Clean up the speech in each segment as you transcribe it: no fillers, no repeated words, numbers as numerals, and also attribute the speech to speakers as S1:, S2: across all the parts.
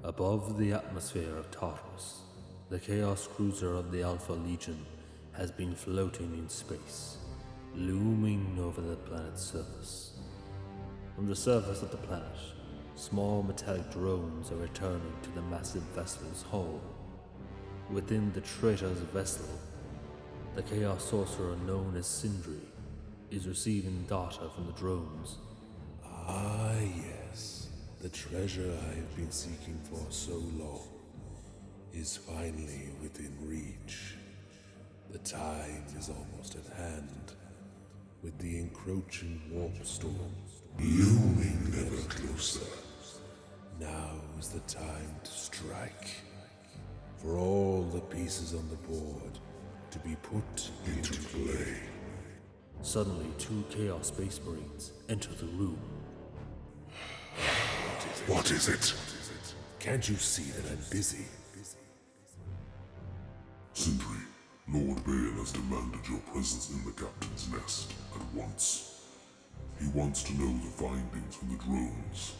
S1: Above the atmosphere of Tartarus, the Chaos Cruiser of the Alpha Legion has been floating in space, looming over the planet's surface. From the surface of the planet, small metallic drones are returning to the massive vessel's hull. Within the traitor's vessel, the Chaos Sorcerer known as Sindri is receiving data from the drones.
S2: Ah, yes. The treasure I have been seeking for so long is finally within reach. The time is almost at hand, with the encroaching warp storm looming ever closer. Now is the time to strike, for all the pieces on the board to be put into play.
S1: Suddenly, two Chaos Space Marines enter the room.
S2: What is it? Can't you see that I'm busy?
S3: Sindri, Lord Bale has demanded your presence in the captain's nest at once. He wants to know the findings from the drones.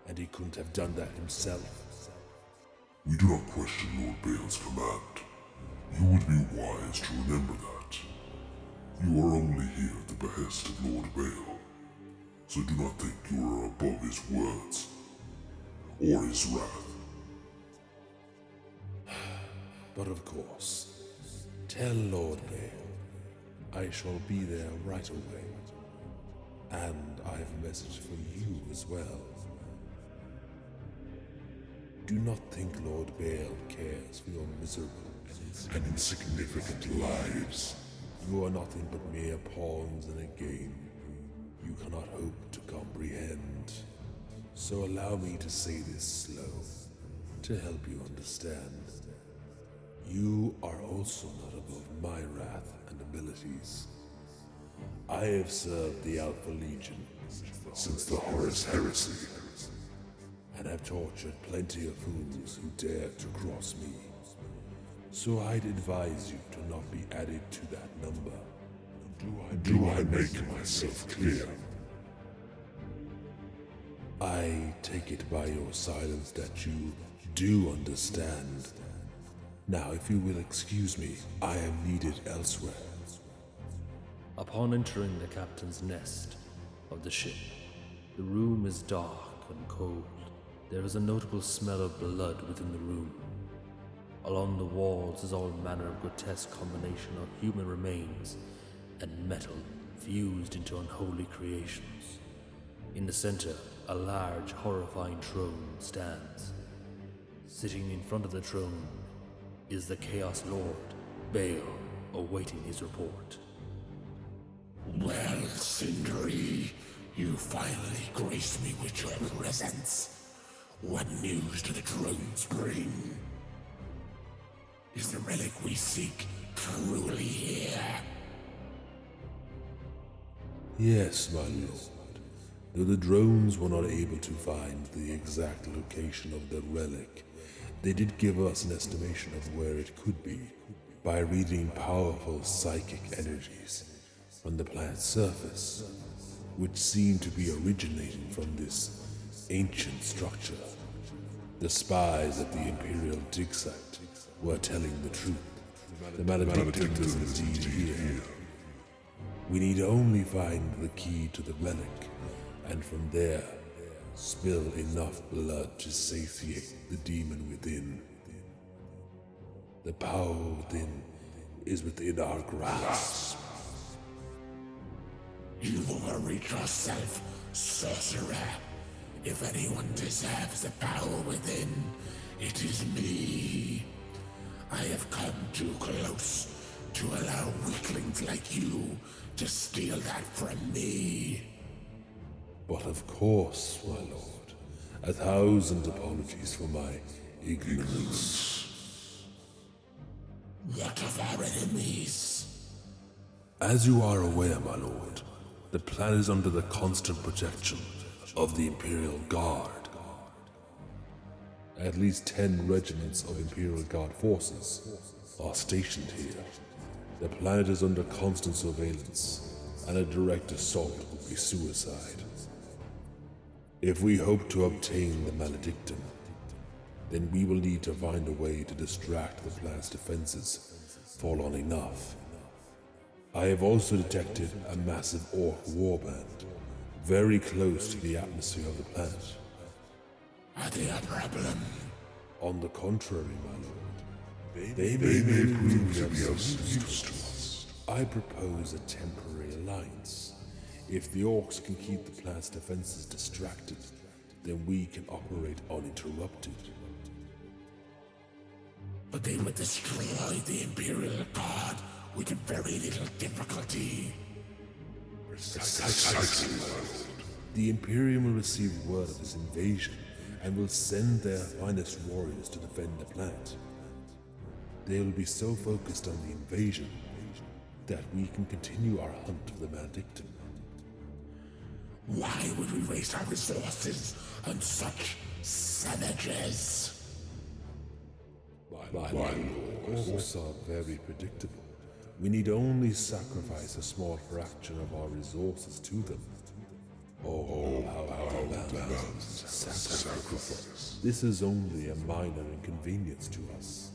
S2: And he couldn't have done that himself.
S3: We do not question Lord Bale's command. You would be wise to remember that. You are only here at the behest of Lord Bale, so do not think you are above his words or his wrath.
S2: But of course, tell Lord Bale I shall be there right away. And I have a message for you as well. Do not think Lord Bale cares for your miserable and insignificant lives. You are nothing but mere pawns in a game you cannot hope to comprehend. So allow me to say this slow, to help you understand. You are also not above my wrath and abilities. I have served the Alpha Legion since the Horus Heresy, and have tortured plenty of fools who dared to cross me. So I'd advise you to not be added to that number.
S3: Do I make myself clear?
S2: I take it by your silence that you do understand. Now, if you will excuse me, I am needed elsewhere.
S1: Upon entering the captain's nest of the ship, the room is dark and cold. There is a notable smell of blood within the room. Along the walls is all manner of grotesque combination of human remains and metal fused into unholy creations. In the center, a large, horrifying throne stands. Sitting in front of the throne is the Chaos Lord, Bale, awaiting his report.
S4: Well, Sindri, you finally graced me with your presence. What news do the drones bring? Is the relic we seek truly here?
S2: Yes, my lord. Though the drones were not able to find the exact location of the relic, they did give us an estimation of where it could be by reading powerful psychic energies on the planet's surface, which seem to be originating from this ancient structure. The spies at the Imperial dig site were telling the truth. The Maledictum is indeed here. We need only find the key to the relic, and from there, spill enough blood to satiate the demon within. The power within is within our grasp.
S4: You've overreached yourself, sorcerer. If anyone deserves the power within, it is me. I have come too close to allow weaklings like you to steal that from me.
S2: But of course, my lord, 1,000 apologies for my ignorance.
S4: What of our enemies?
S2: As you are aware, my lord, the planet is under the constant protection of the Imperial Guard. At least 10 regiments of Imperial Guard forces are stationed here. The planet is under constant surveillance, and a direct assault would be suicide. If we hope to obtain the Maledictum, then we will need to find a way to distract the planet's defenses for long enough. I have also detected a massive orc warband very close to the atmosphere of the planet.
S4: Are they a problem?
S2: On the contrary, my lord, they may prove to be of use to us. I propose a temporary alliance. If the orcs can keep the planet's defenses distracted, then we can operate uninterrupted.
S4: But they would destroy the Imperial Guard with very little difficulty.
S3: Precisely, my lord.
S2: The Imperium will receive word of this invasion and will send their finest warriors to defend the planet. They will be so focused on the invasion that we can continue our hunt of the Maledictum.
S4: Why would we waste our resources on such savages?
S2: My lord, orcs are very predictable. We need only sacrifice a small fraction of our resources to them. Oh, how demands sacrifice. This is only a minor inconvenience to us.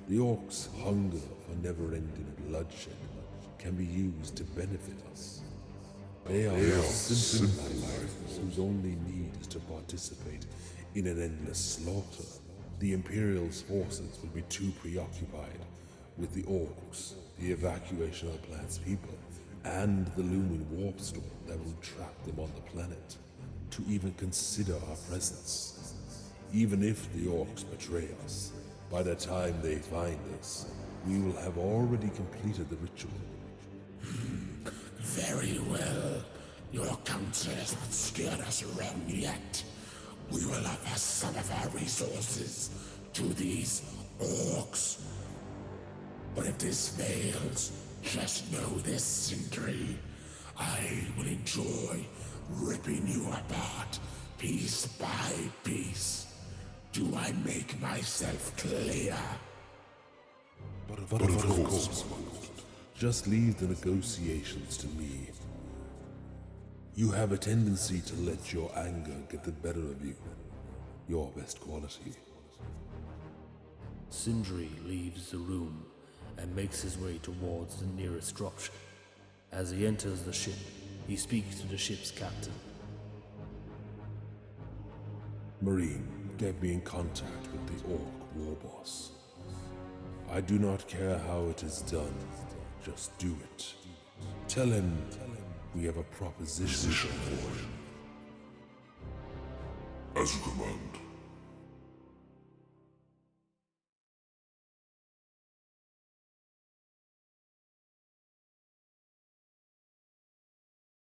S2: The orcs' hunger for never-ending bloodshed can be used to benefit us. They are simple lives whose only need is to participate in an endless slaughter. The Imperial's forces will be too preoccupied with the orcs, the evacuation of the planet's people, and the looming warp storm that will trap them on the planet, to even consider our presence. Even if the orcs betray us, by the time they find us, we will have already completed the ritual.
S4: Very well. Your counsel has not steered us wrong yet. We will offer some of our resources to these orcs. But if this fails, just know this, Sindri. I will enjoy ripping you apart piece by piece. Do I make myself clear?
S2: But of course, my lord. Just leave the negotiations to me. You have a tendency to let your anger get the better of you. Your best quality.
S1: Sindri leaves the room and makes his way towards the nearest dropship. As he enters the ship, he speaks to the ship's captain.
S2: Marine, get me in contact with the orc war boss. I do not care how it is done, just do it. Tell him we have a proposition for him.
S3: As you command.